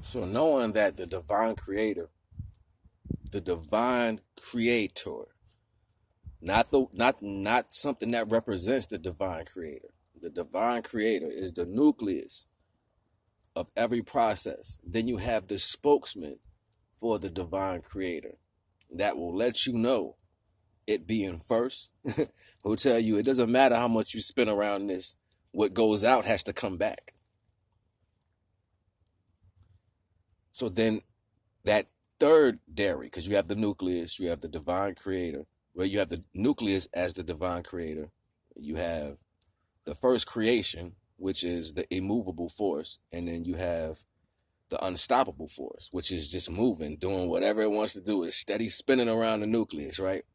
So knowing that the divine creator, not something that represents the divine creator. The divine creator is the nucleus of every process. Then you have the spokesman for the divine creator that will let you know it being first. Who'll tell you it doesn't matter how much you spin around this, what goes out has to come back. So then that third dairy, because you have the nucleus, you have the divine creator, well, you have the nucleus as the divine creator. You have the first creation, which is the immovable force, and then you have the unstoppable force, which is just moving, doing whatever it wants to do. It's steady spinning around the nucleus, right?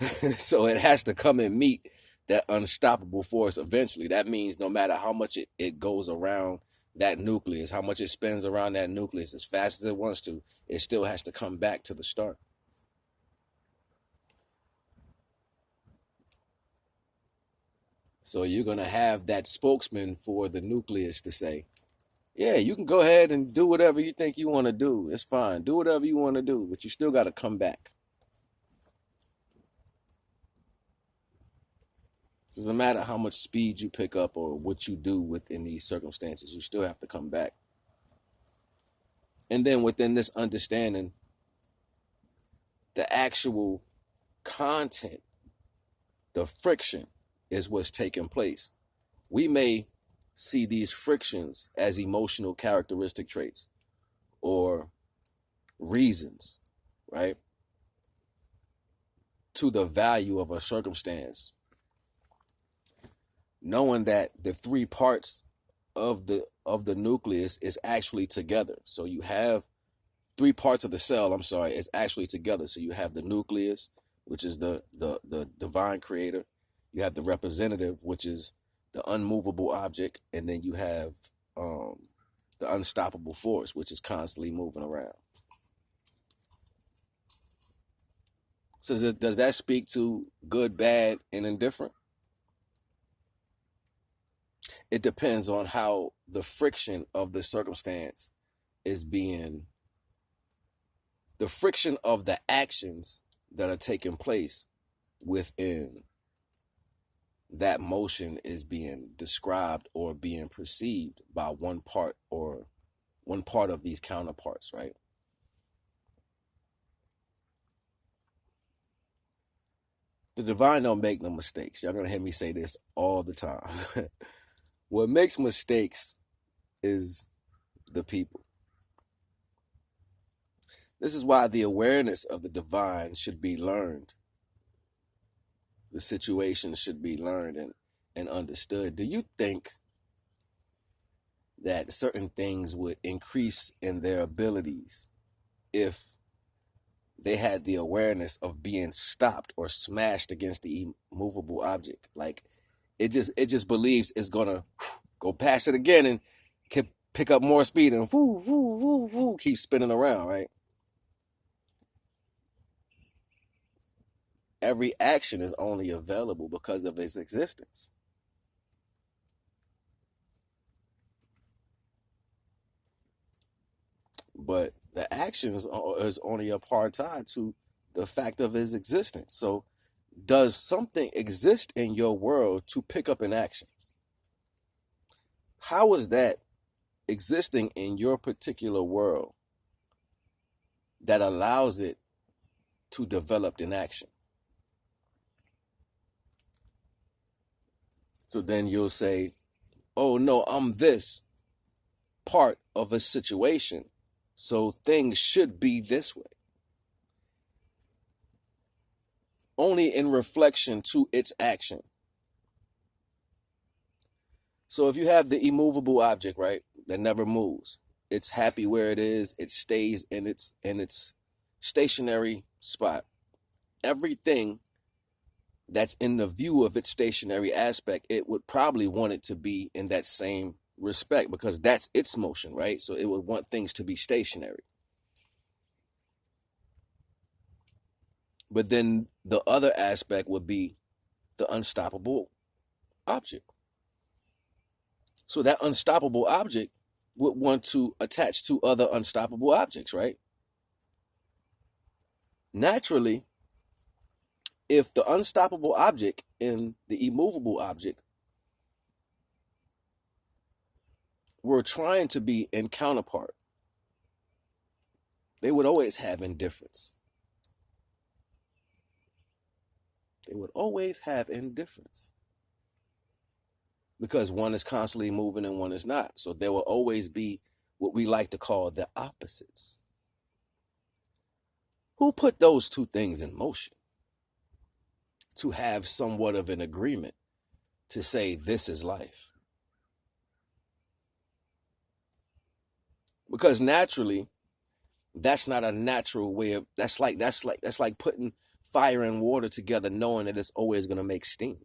So it has to come and meet that unstoppable force eventually. That means no matter how much it goes around that nucleus, how much it spins around that nucleus as fast as it wants to, it still has to come back to the start. So you're going to have that spokesman for the nucleus to say, yeah, you can go ahead and do whatever you think you want to do. It's fine. Do whatever you want to do, but you still got to come back. It doesn't matter how much speed you pick up or what you do within these circumstances, you still have to come back. And then within this understanding, the actual content, the friction is what's taking place. We may see these frictions as emotional characteristic traits or reasons, right, to the value of a circumstance, knowing that the three parts of the nucleus is actually together. So you have three parts of the cell, is actually together. So you have the nucleus, which is the divine creator. You have the representative, which is the unmovable object, and then you have the unstoppable force, which is constantly moving around. So does that speak to good, bad, and indifferent? It depends on how the friction of the circumstance is being, the friction of the actions that are taking place within that motion is being described or being perceived by one part of these counterparts, right? The divine don't make no mistakes. Y'all gonna hear me say this all the time. What makes mistakes is the people. This is why the awareness of the divine should be learned. The situation should be learned and understood. Do you think that certain things would increase in their abilities if they had the awareness of being stopped or smashed against the immovable object? Like it just believes it's gonna go past it again and can pick up more speed and woo woo woo woo keep spinning around, right? Every action is only available because of its existence. But the action is only a part tied to the fact of its existence. So does something exist in your world to pick up an action? How is that existing in your particular world that allows it to develop an action? So then you'll say, oh no, I'm this part of a situation, so things should be this way. Only in reflection to its action. So if you have the immovable object, right, that never moves, it's happy where it is, it stays in its stationary spot. Everything that's in the view of its stationary aspect, it would probably want it to be in that same respect because that's its motion, right? So it would want things to be stationary. But then the other aspect would be the unstoppable object. So that unstoppable object would want to attach to other unstoppable objects, right? Naturally, if the unstoppable object and the immovable object were trying to be in counterpart, they would always have indifference. They would always have indifference because one is constantly moving and one is not. So there will always be what we like to call the opposites. Who put those two things in motion to have somewhat of an agreement to say this is life? Because naturally, that's not a natural way of, that's like putting fire and water together knowing that it's always going to make steam.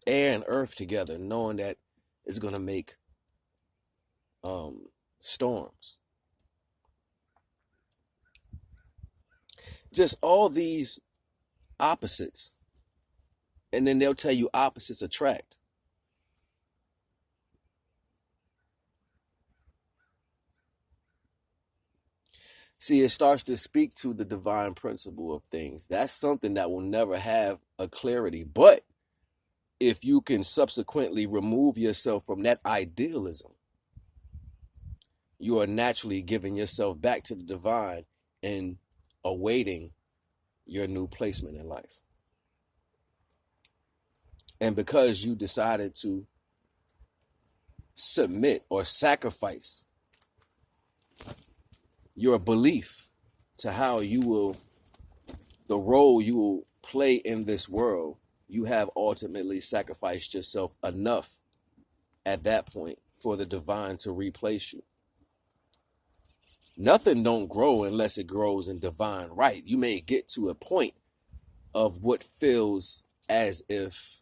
Air and earth together knowing that it's going to make storms. Just all these opposites. And then they'll tell you opposites attract. See, it starts to speak to the divine principle of things. That's something that will never have a clarity. But if you can subsequently remove yourself from that idealism, you are naturally giving yourself back to the divine and awaiting your new placement in life. And because you decided to submit or sacrifice your belief to how you will, the role you will play in this world, you have ultimately sacrificed yourself enough at that point for the divine to replace you. Nothing don't grow unless it grows in divine right. You may get to a point of what feels as if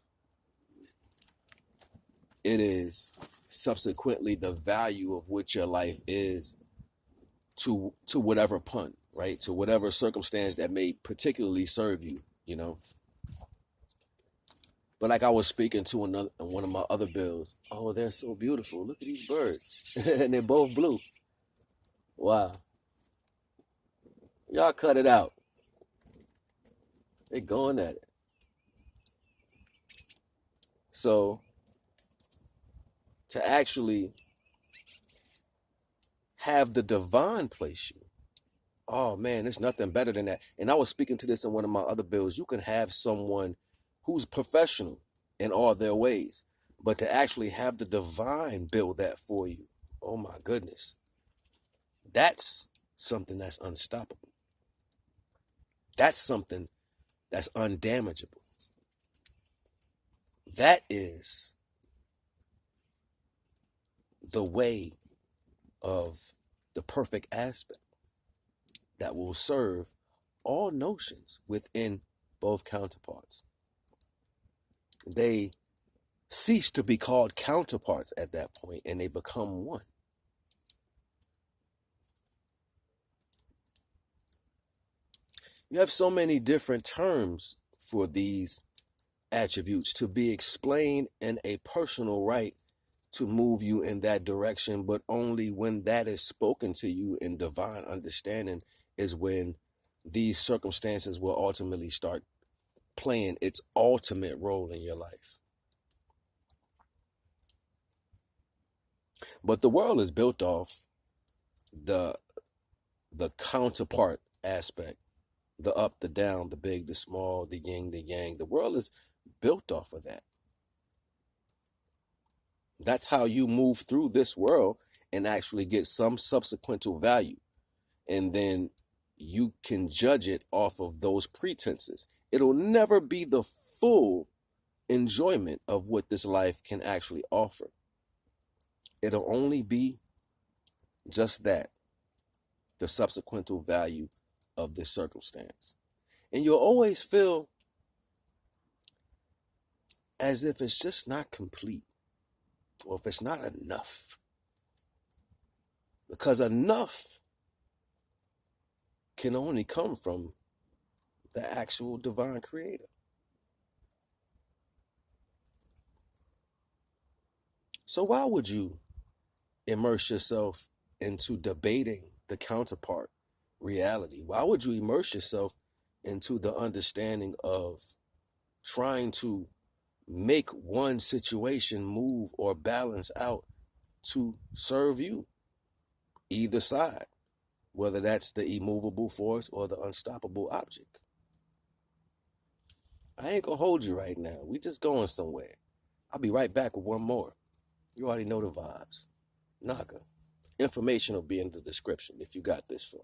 it is subsequently the value of what your life is to whatever punt, right? To whatever circumstance that may particularly serve you, you know. But like I was speaking to one of my other bills, oh, they're so beautiful. Look at these birds. And they're both blue. Wow. Y'all cut it out. They're going at it. So to actually have the divine place you, oh man, there's nothing better than that. And I was speaking to this in one of my other bills. You can have someone who's professional in all their ways, but to actually have the divine build that for you, oh my goodness, that's something that's unstoppable. That's something that's undamageable. That is the way of the perfect aspect that will serve all notions within both counterparts. They cease to be called counterparts at that point and they become one. You have so many different terms for these attributes to be explained in a personal right to move you in that direction, but only when that is spoken to you in divine understanding is when these circumstances will ultimately start playing its ultimate role in your life. But the world is built off the counterpart aspect, the up, the down, the big, the small, the yin, the yang. The world is built off of that. That's how you move through this world and actually get some subsequent value. And then you can judge it off of those pretenses. It'll never be the full enjoyment of what this life can actually offer. It'll only be just that, the subsequent value of this circumstance. And you'll always feel as if it's just not complete, or if it's not enough. Because enough can only come from the actual divine creator. So why would you immerse yourself into debating the counterpart reality? Why would you immerse yourself into the understanding of trying to make one situation move or balance out to serve you, either side, whether that's the immovable force or the unstoppable object? I ain't gonna hold you right now. We just going somewhere. I'll be right back with one more. You already know the vibes. NAGA. Information will be in the description if you got this far.